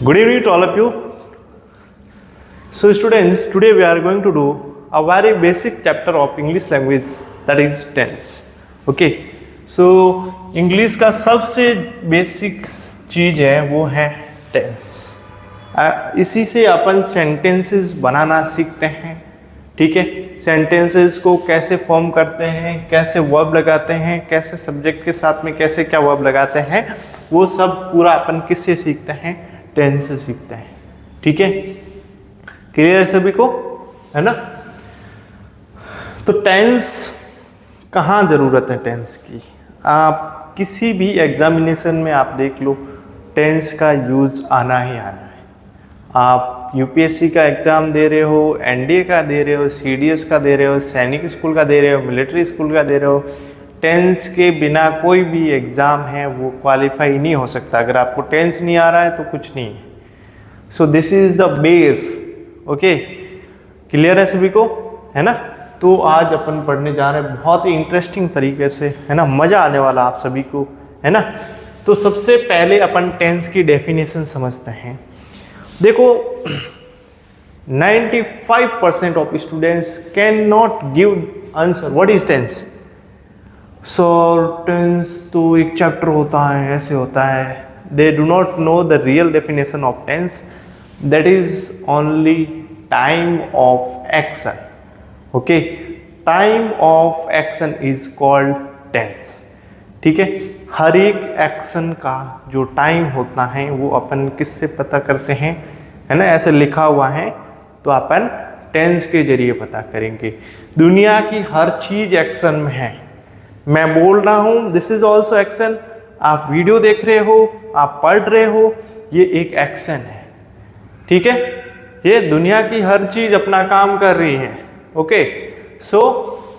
Good evening to all of you. So students, today we are going to do a very basic chapter of English language, that is tense. Okay. So English का सबसे basic चीज़ है वो है tense. इसी से अपन sentences बनाना सीखते हैं. ठीक है, सेंटेंसेस को कैसे फॉर्म करते हैं, कैसे वर्ब लगाते हैं, कैसे सब्जेक्ट के साथ में कैसे क्या वर्ब लगाते हैं, वो सब पूरा अपन किससे सीखते हैं, टेंस से सीखते हैं. ठीक है, क्लियर है सभी को, है ना. तो टेंस कहाँ ज़रूरत है टेंस की, आप किसी भी एग्जामिनेशन में आप देख लो टेंस का यूज़ आना ही आना है. आप यूपीएससी का एग्ज़ाम दे रहे हो, एनडीए का दे रहे हो, सीडीएस का दे रहे हो, सैनिक स्कूल का दे रहे हो, मिलिट्री स्कूल का दे रहे हो, टेंस के बिना कोई भी एग्ज़ाम है वो क्वालिफाई नहीं हो सकता. अगर आपको टेंस नहीं आ रहा है तो कुछ नहीं है. So this is the base. Okay, clear है सभी को, है ना. तो आज अपन पढ़ने जा रहे हैं बहुत ही इंटरेस्टिंग तरीके से, है ना, मज़ा आने वाला आप सभी को, है ना. तो सबसे पहले अपन टेंस की डेफिनेशन समझते हैं. देखो 95% of students can not give answer what is tense. So tense तो एक चैप्टर होता है, ऐसे होता है. They do not know the real definition of tense. That is only time of action. Okay, time of action is called tense. ठीक है, हर एक एक्शन का जो टाइम होता है वो अपन किससे पता करते हैं, है ना, ऐसे लिखा हुआ है तो अपन टेंस के जरिए पता करेंगे. दुनिया की हर चीज एक्शन में है. मैं बोल रहा हूँ, दिस इज ऑल्सो एक्शन. आप वीडियो देख रहे हो, आप पढ़ रहे हो, ये एक एक्शन है. ठीक है, ये दुनिया की हर चीज अपना काम कर रही है. Okay, so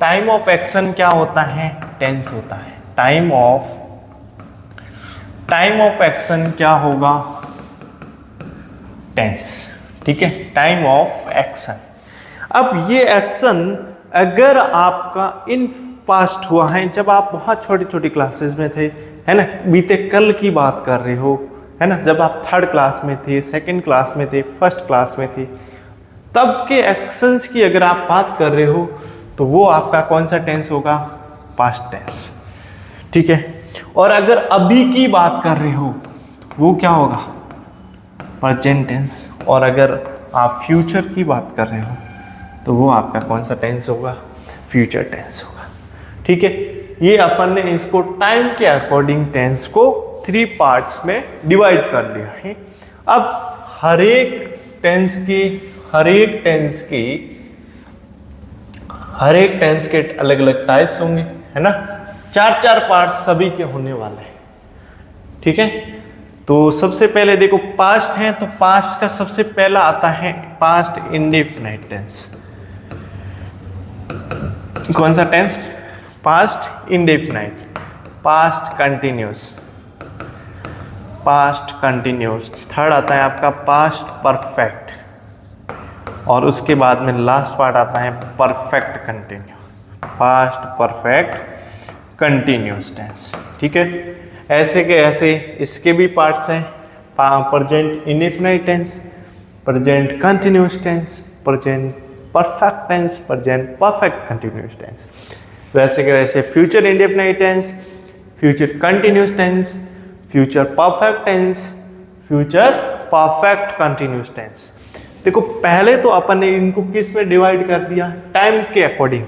time of action क्या होता है, टेंस होता है. टाइम ऑफ एक्शन क्या होगा, टेंस. ठीक है, टाइम ऑफ एक्शन. अब ये एक्शन अगर आपका इन पास्ट हुआ है, जब आप बहुत छोटी छोटी क्लासेस में थे, है ना, बीते कल की बात कर रहे हो, है ना, जब आप 3rd क्लास में थे, 2nd क्लास में थे, 1st क्लास में थे, तब के एक्शंस की अगर आप बात कर रहे हो तो वो आपका कौन सा टेंस होगा, पास्ट टेंस. ठीक है, और अगर अभी की बात कर रहे हो तो वो क्या होगा, प्रेजेंट टेंस. और अगर आप फ्यूचर की बात कर रहे हो तो वो आपका कौन सा टेंस होगा, फ्यूचर टेंस होगा. ठीक है, ये अपन ने इसको टाइम के अकॉर्डिंग टेंस को 3 पार्ट्स में डिवाइड कर दिया है. अब हर एक टेंस के अलग अलग टाइप्स होंगे, है ना. 4 पार्ट्स सभी के होने वाले हैं. ठीक है, तो सबसे पहले देखो पास्ट है, तो पास्ट का सबसे पहला आता है पास्ट इंडेफिनाइट टेंस. कौन सा tense, past indefinite. Past continuous. Third आता है आपका पास्ट परफेक्ट, और उसके बाद में लास्ट पार्ट आता है perfect continue. Past perfect continuous tense. ठीक है, ऐसे के ऐसे इसके भी पार्ट्स हैं. Present indefinite tense, present continuous tense, present perfect tense, present perfect continuous tense. वैसे के वैसे future indefinite tense, future continuous tense, future perfect tense, future perfect continuous tense. देखो पहले तो अपन ने इनको किस में डिवाइड कर दिया, टाइम के अकॉर्डिंग.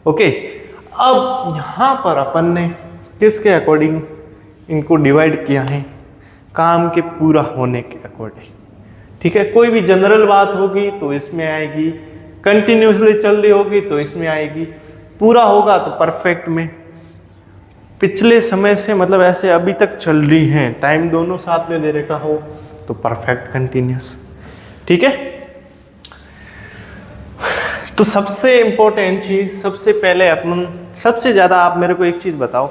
ओके, अब यहाँ पर अपन ने किसके अकॉर्डिंग इनको डिवाइड किया है, काम के पूरा होने के अकॉर्डिंग. ठीक है, कोई भी जनरल बात होगी तो इसमें आएगी, कंटिन्यूसली चल रही होगी तो इसमें आएगी, पूरा होगा तो परफेक्ट में, पिछले समय से मतलब ऐसे अभी तक चल रही है, टाइम दोनों साथ में दे रखा हो तो परफेक्ट कंटिन्यूस. ठीक है, तो सबसे इंपॉर्टेंट चीज, सबसे पहले अपन सबसे ज्यादा, आप मेरे को एक चीज बताओ,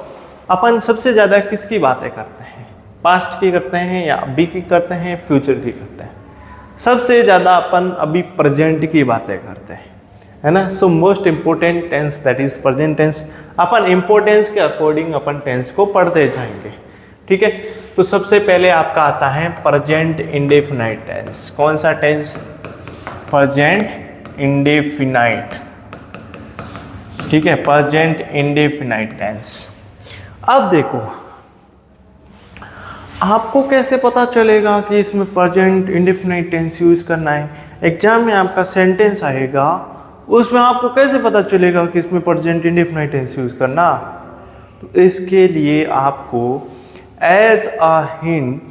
अपन सबसे ज्यादा किसकी बातें करते हैं, पास्ट की करते हैं या अभी की करते हैं, फ्यूचर की करते हैं. सबसे ज्यादा अपन अभी प्रेजेंट की बातें करते हैं, है ना. So most important tense that is present tense. अपन इंपॉर्टेंस के अकॉर्डिंग अपन टेंस को पढ़ते जाएंगे. ठीक है। तो सबसे पहले आपका आता है प्रेजेंट इंडेफिनाइट टेंस। कौन सा टेंस? प्रेजेंट इंडेफिनाइट, ठीक है, प्रेजेंट इंडेफिनाइट टेंस। अब देखो, आपको कैसे पता चलेगा कि इसमें प्रेजेंट इंडेफिनाइट टेंस यूज करना है? एग्जाम में आपका सेंटेंस आएगा, उसमें आपको कैसे पता चलेगा कि इसमें प्रेजेंट इंडेफिनाइट टेंस यूज करना? तो इसके लिए आपको एज अ हिंट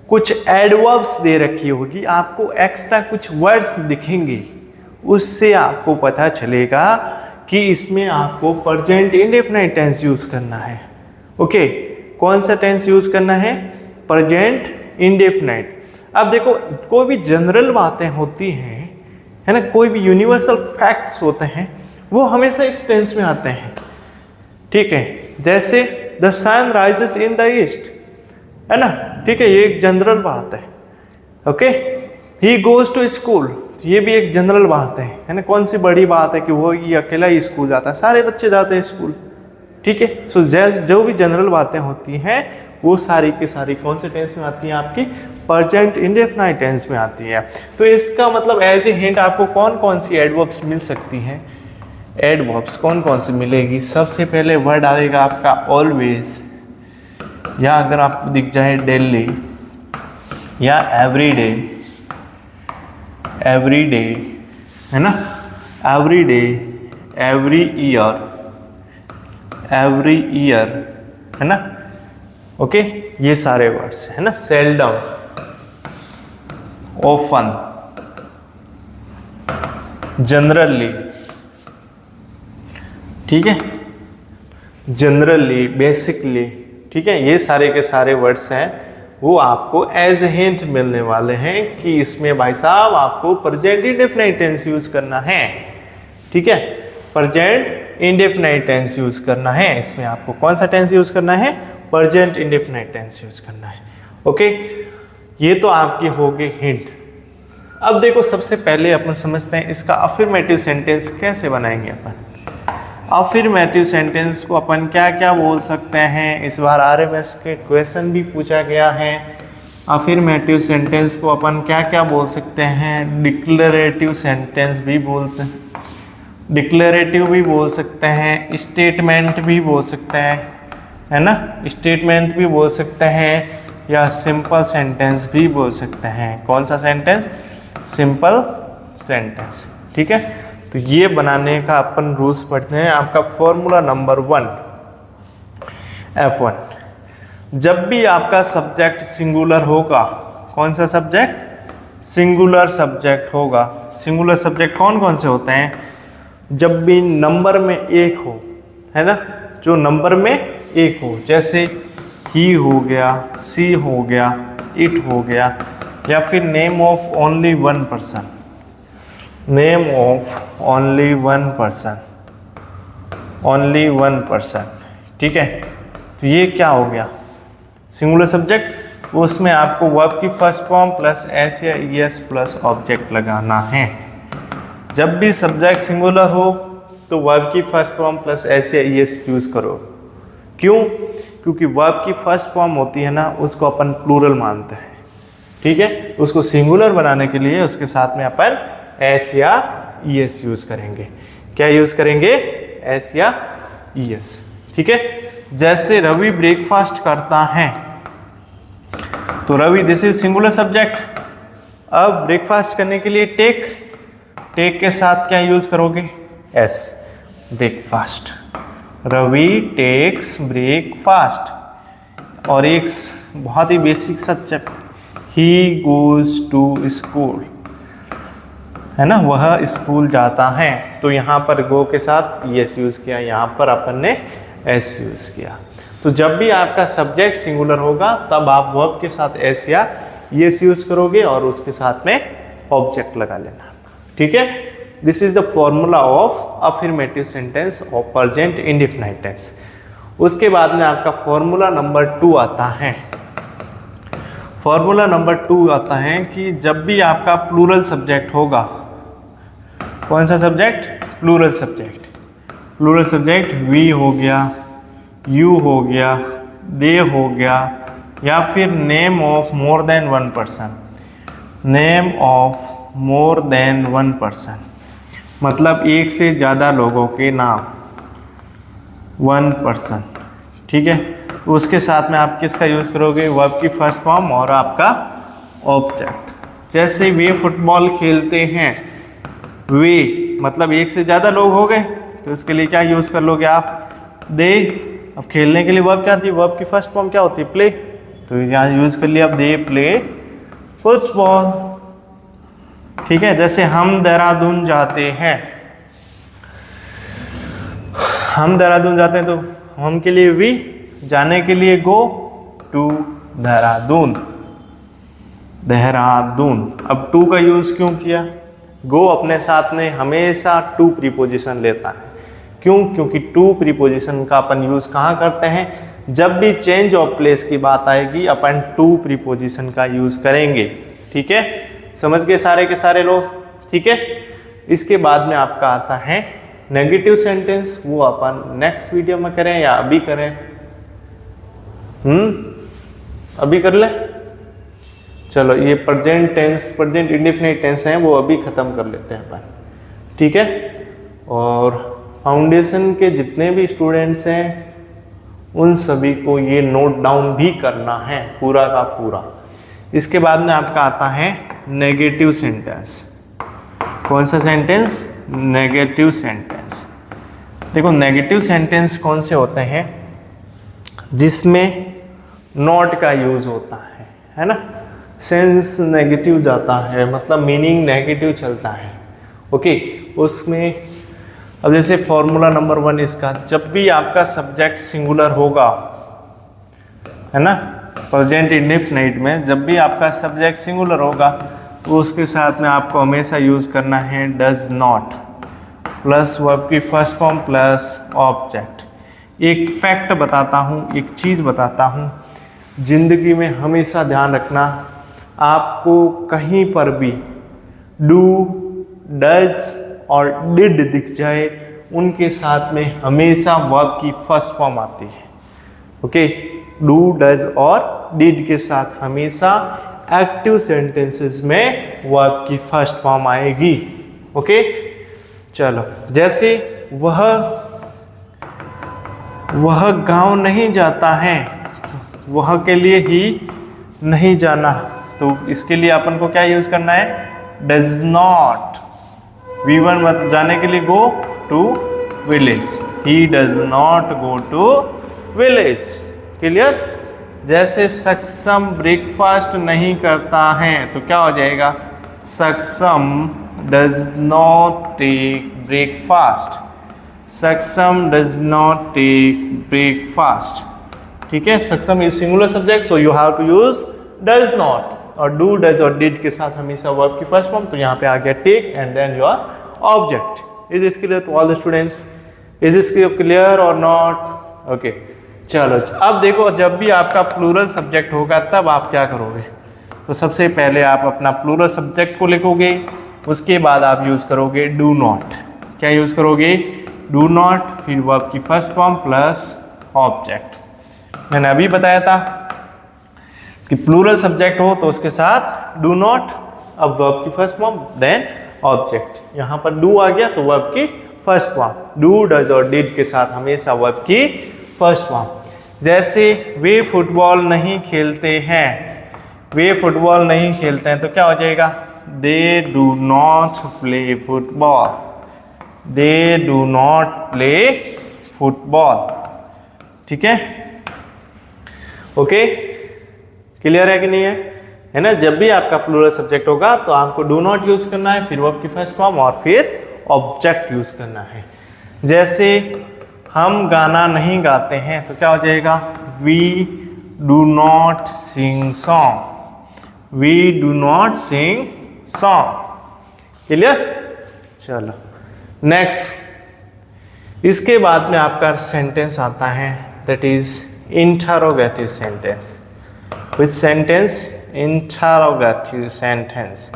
कुछ एडवर्ब्स दे रखी होगी, आपको एक्स्ट्रा कुछ वर्ड्स दिखेंगे, उससे आपको पता चलेगा कि इसमें आपको प्रेजेंट इंडेफिनाइट टेंस यूज करना है। ओके, कौन सा टेंस यूज करना है? Present indefinite. अब देखो, कोई भी जनरल बातें होती हैं, है ना, कोई भी यूनिवर्सल फैक्ट्स होते हैं, वो हमेशा इस टेंस में आते हैं, ठीक है। जैसे the sun rises in the east, है ना, ठीक है, ये एक जनरल बात है। Okay, he goes to school, ये भी एक जनरल बात है ना। कौन सी बड़ी बात है कि वो ये अकेला ही स्कूल जाता है? सारे बच्चे जाते हैं स्कूल, ठीक है। सो जो भी जनरल बातें होती हैं वो सारी की सारी कौन से टेंस में आती हैं? आपकी प्रेजेंट इंडेफिनाइट टेंस में आती है। तो इसका मतलब एज ए हिंट आपको कौन कौन सी एडवर्ब्स मिल सकती हैं? एडवर्ब्स कौन कौन सी मिलेगी? सबसे पहले वर्ड आएगा आपका ऑलवेज, या अगर आपको दिख जाए डेली, या एवरीडे, एवरीडे, है ना, everyday, every year, every year, है ना। ओके, ये सारे वर्ड्स है ना। सेल्डम, ऑफन, जनरली, ठीक है, जनरली, बेसिकली, ठीक है, ये सारे के सारे वर्ड्स हैं, वो आपको एज ए हिंट मिलने वाले हैं कि इसमें भाई साहब आपको प्रेजेंट इंडेफिनाइट टेंस यूज करना है, ठीक है। प्रेजेंट इंडेफिनाइट टेंस यूज करना है, इसमें आपको कौन सा टेंस यूज करना है? प्रेजेंट इंडेफिनाइट टेंस यूज करना है। ओके, ये तो आपकी हो गई हिंट। अब देखो, सबसे पहले अपन समझते हैं इसका अफर्मेटिव सेंटेंस कैसे बनाएंगे अपन। अफर्मेटिव सेंटेंस को अपन क्या क्या बोल सकते हैं? इस बार RMS के क्वेश्चन भी पूछा गया है। अफर्मेटिव सेंटेंस को अपन क्या क्या बोल सकते हैं? डिक्लेरेटिव सेंटेंस भी बोलते हैं, डिक्लेरेटिव भी बोल सकते हैं, स्टेटमेंट भी बोल सकते हैं, है ना, स्टेटमेंट भी बोल सकते हैं, या सिंपल सेंटेंस भी बोल सकते हैं। कौन सा सेंटेंस? सिंपल सेंटेंस, ठीक है। तो ये बनाने का अपन रूल्स पढ़ते हैं। आपका फॉर्मूला नंबर 1, F1, जब भी आपका सब्जेक्ट सिंगुलर होगा, कौन सा सब्जेक्ट? सिंगुलर सब्जेक्ट होगा। सिंगुलर सब्जेक्ट कौन कौन से होते हैं? जब भी नंबर में एक हो, है ना, जो नंबर में एक हो, जैसे ही हो गया, सी हो गया, इट हो गया, या फिर name of only one person, name of only one person, only one person, ठीक है। तो ये क्या हो गया? Singular subject. उसमें आपको वर्ब की फर्स्ट फॉर्म प्लस एस या ईएस प्लस ऑब्जेक्ट लगाना है। जब भी सब्जेक्ट सिंगुलर हो तो वर्ब की फर्स्ट फॉर्म प्लस एस या ईएस यूज करो। क्यों? क्योंकि वर्ब की फर्स्ट फॉर्म होती है ना, उसको अपन प्लूरल मानते हैं, ठीक है। उसको सिंगुलर बनाने के लिए उसके साथ में अपन एस या ईएस यूज करेंगे। क्या यूज करेंगे? एस या ईएस, ठीक है। जैसे रवि ब्रेकफास्ट करता है, तो Ravi this is singular subject. अब ब्रेकफास्ट करने के लिए टेक, टेक के साथ क्या यूज करोगे? Yes, breakfast. Ravi takes breakfast. और एक बहुत ही basic subject, he goes to school, है ना, वह स्कूल जाता है। तो यहाँ पर गो के साथ यस यूज किया, यहाँ पर अपन ने एस यूज किया। तो जब भी आपका सब्जेक्ट सिंगुलर होगा तब आप वर्ब के साथ एस या यस यूज करोगे और उसके साथ में ऑब्जेक्ट लगा लेना, ठीक है। This is the formula of affirmative sentence of present indefinite tense. उसके बाद में आपका फॉर्मूला नंबर 2 आता है। फॉर्मूला नंबर 2 आता है कि जब भी आपका प्लूरल सब्जेक्ट होगा, कौन सा subject? Plural subject. Plural subject we हो गया, यू हो गया, दे हो गया, या फिर name of more than one person. Name of more than one person मतलब एक से ज़्यादा लोगों के नाम, वन पर्सन, ठीक है। उसके साथ में आप किसका यूज़ करोगे, वर्ब की फर्स्ट फॉर्म और आपका ऑब्जेक्ट। जैसे वे फुटबॉल खेलते हैं, वे मतलब एक से ज़्यादा लोग हो गए तो उसके लिए क्या यूज़ कर लोगे आप, दे। अब खेलने के लिए वर्ब क्या आती है, वर्ब की फर्स्ट फॉर्म क्या होती है, प्ले, तो यहाँ यूज़ कर लिया आप, दे प्ले फुटबॉल, ठीक है। जैसे हम देहरादून जाते हैं, हम देहरादून जाते हैं तो हम के लिए वी, जाने के लिए गो, टू देहरादून, देहरादून। अब टू का यूज़ क्यों किया, गो अपने साथ में हमेशा टू प्रीपोजिशन लेता है, क्यों, क्योंकि टू प्रीपोजिशन का अपन यूज़ कहाँ करते हैं, जब भी चेंज ऑफ प्लेस की बात आएगी अपन टू प्रीपोजिशन का यूज़ करेंगे, ठीक है। समझ गए सारे के सारे लोग, ठीक है। इसके बाद में आपका आता है नेगेटिव सेंटेंस, वो अपन नेक्स्ट वीडियो में करें या अभी करें, अभी कर ले, चलो ये present tense, present indefinite tense है, वो अभी खत्म कर लेते हैं अपन, ठीक है। और फाउंडेशन के जितने भी स्टूडेंट्स हैं उन सभी को ये नोट डाउन भी करना है पूरा का पूरा। इसके बाद में आपका आता है नेगेटिव सेंटेंस। कौन सा सेंटेंस, नेगेटिव सेंटेंस। देखो नेगेटिव सेंटेंस कौन से होते हैं, जिसमें नॉट का यूज होता है ना, सेंस नेगेटिव जाता है, मतलब मीनिंग नेगेटिव चलता है, ओके। उसमें अब जैसे फॉर्मूला नंबर 1 इसका, जब भी आपका सब्जेक्ट सिंगुलर होगा, है ना, प्रेजेंट इंडेफिनिट में जब भी आपका सब्जेक्ट सिंगुलर होगा तो उसके साथ में आपको हमेशा यूज़ करना है डज नॉट प्लस वर्ब की फर्स्ट फॉर्म प्लस ऑब्जेक्ट। एक फैक्ट बताता हूँ, एक चीज़ बताता हूँ, ज़िंदगी में हमेशा ध्यान रखना, आपको कहीं पर भी डू, डज और डिड दिख जाए, उनके साथ में हमेशा वर्ब की फर्स्ट फॉर्म आती है, ओके। डू, डज और डिड के साथ हमेशा एक्टिव सेंटेंसेस में वर्ब की फर्स्ट फॉर्म आएगी, ओके। चलो जैसे वह गांव नहीं जाता है, वह के लिए ही नहीं जाना, तो इसके लिए अपन को क्या यूज करना है, डज नॉट। V1 मतलब जाने के लिए go to village, he does not go to village, clear. जैसे सक्षम ब्रेकफास्ट नहीं करता है तो क्या हो जाएगा, Saksham does not take breakfast, Saksham does not take breakfast, ठीक है। Saksham is singular subject, so you have to use does not, और डू, डज और डिड के साथ हमेशा वर्ब की फर्स्ट फॉर्म, तो यहाँ पे आ गया take and then your object. Is this clear to all the students, is this clear और नॉट, ओके। चलो अब देखो, जब भी आपका प्लूरल सब्जेक्ट होगा तब आप क्या करोगे, तो सबसे पहले आप अपना प्लूरल सब्जेक्ट को लिखोगे, उसके बाद आप यूज़ करोगे डू नॉट। क्या यूज़ करोगे, डू नॉट, फिर वर्ब की फर्स्ट फॉर्म प्लस ऑब्जेक्ट। मैंने अभी बताया था कि प्लूरल सब्जेक्ट हो तो उसके साथ डू नॉट, अब वर्ब की फर्स्ट फॉर्म देन ऑब्जेक्ट। यहाँ पर डू आ गया तो वर्ब की फर्स्ट फॉर्म, डू, डज और डिड के साथ हमेशा वर्ब की फर्स्ट फॉर्म। जैसे वे फुटबॉल नहीं खेलते हैं, वे फुटबॉल नहीं खेलते हैं तो क्या हो जाएगा, दे do not play football, they do not play football, ठीक है, ओके। क्लियर है कि नहीं है ना। जब भी आपका प्लूरल सब्जेक्ट होगा तो आपको डू नॉट यूज करना है, फिर वर्ब की फर्स्ट फॉर्म और फिर ऑब्जेक्ट यूज करना है। जैसे हम गाना नहीं गाते हैं तो क्या हो जाएगा, we do not sing song, we do not sing song, clear. चलो नेक्स्ट, इसके बाद में आपका सेंटेंस आता है that is interrogative sentence. Which sentence, interrogative sentence.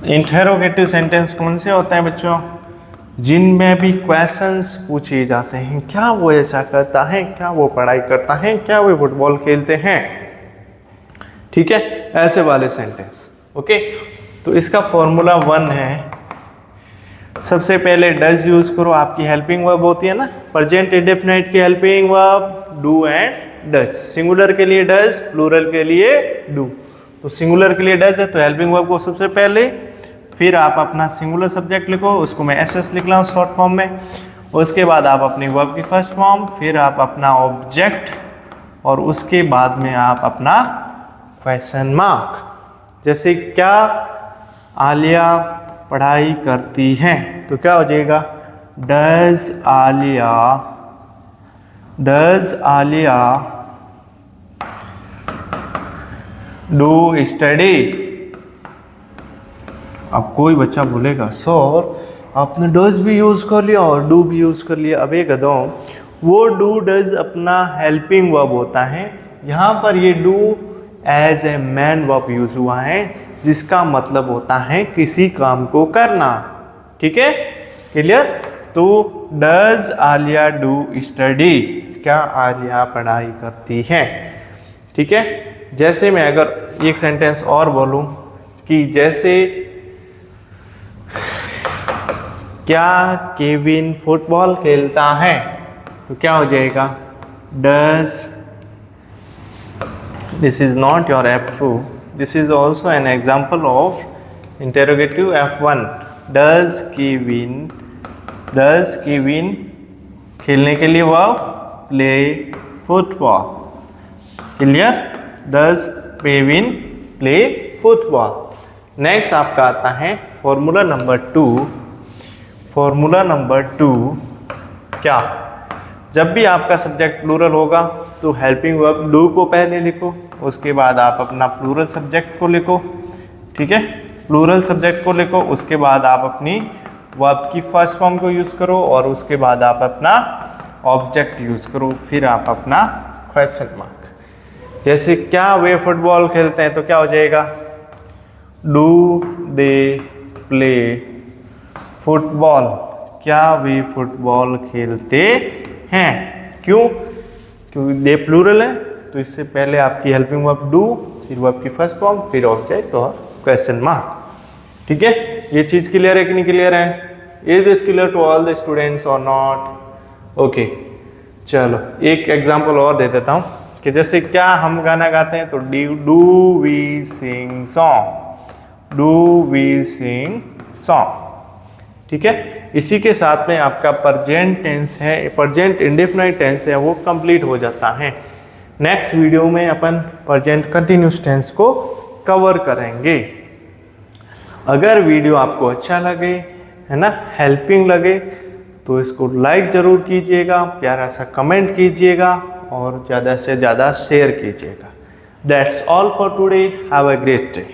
Interrogative sentence कौन से होते हैं बच्चों, जिनमें भी क्वेश्चंस पूछे जाते हैं, क्या वो ऐसा करता है, क्या वो पढ़ाई करता है, क्या वो फुटबॉल खेलते हैं, ठीक है, ऐसे वाले सेंटेंस। ओके, तो इसका फॉर्मूला 1 है, सबसे पहले डज यूज करो, आपकी हेल्पिंग वर्ब होती है ना, प्रेजेंट इंडेफिनिट की helping verb do and does. Singular के लिए डज, प्लूरल के लिए डू। तो सिंगुलर के लिए डज है तो हेल्पिंग वर्ब को सबसे पहले, फिर आप अपना सिंगुलर सब्जेक्ट लिखो, उसको मैं एसएस लिख रहा हूँ शॉर्ट फॉर्म में, उसके बाद आप अपनी वर्ब की फर्स्ट फॉर्म, फिर आप अपना ऑब्जेक्ट, और उसके बाद में आप अपना क्वेश्चन मार्क। जैसे क्या आलिया पढ़ाई करती हैं, तो क्या हो जाएगा, डज आलिया डू स्टडी। अब कोई बच्चा बोलेगा सर आपने डज भी यूज कर लिया और डू भी यूज कर लिया। अब एक गधों, वो डू डज अपना हेल्पिंग वर्ब होता है, यहाँ पर ये do as a main verb use हुआ है, जिसका मतलब होता है किसी काम को करना। ठीक है, क्लियर। तो डज आलिया डू स्टडी, क्या आलिया पढ़ाई करती है। ठीक है, जैसे मैं अगर एक सेंटेंस और बोलूं कि जैसे क्या केविन फुटबॉल खेलता है, तो क्या हो जाएगा, does, this is not your F2, this is also an example of interrogative F1। Does Kevin खेलने के लिए verb play football. Clear, does Kevin play football. Next आपका आता है फॉर्मूला नंबर 2। फॉर्मूला नंबर 2 क्या, जब भी आपका सब्जेक्ट प्लूरल होगा तो हेल्पिंग वर्ब डू को पहले लिखो, उसके बाद आप अपना प्लूरल सब्जेक्ट को लिखो। ठीक है, प्लूरल सब्जेक्ट को लिखो, उसके बाद आप अपनी वर्ब की फर्स्ट फॉर्म को यूज़ करो, और उसके बाद आप अपना ऑब्जेक्ट यूज़ करो, फिर आप अपना क्वेश्चन मार्क। जैसे क्या वे फुटबॉल खेलते हैं, तो क्या हो जाएगा, डू दे प्ले फुटबॉल, क्या वे फुटबॉल खेलते हैं। क्यों, क्योंकि दे प्लूरल है, तो इससे पहले आपकी हेल्पिंग वर्ब डू, फिर वर्ब की फर्स्ट फॉर्म, फिर ऑब्जेक्ट और क्वेश्चन मार्क। ठीक है, ये चीज़ क्लियर है कि नहीं क्लियर है। Is this clear to all the students और नॉट। ओके, चलो एक एग्जांपल और दे देता हूँ कि जैसे क्या हम गाना गाते हैं, तो do we sing song, do we sing song. ठीक है, इसी के साथ में आपका प्रेजेंट टेंस है, प्रेजेंट इंडेफिनिट टेंस है, वो कंप्लीट हो जाता है। नेक्स्ट वीडियो में अपन प्रेजेंट कंटिन्यूस टेंस को कवर करेंगे। अगर वीडियो आपको अच्छा लगे, है ना, हेल्पिंग लगे, तो इसको लाइक ज़रूर कीजिएगा, प्यारा सा कमेंट कीजिएगा, और ज़्यादा से ज़्यादा शेयर कीजिएगा। That's all for today, have a great day.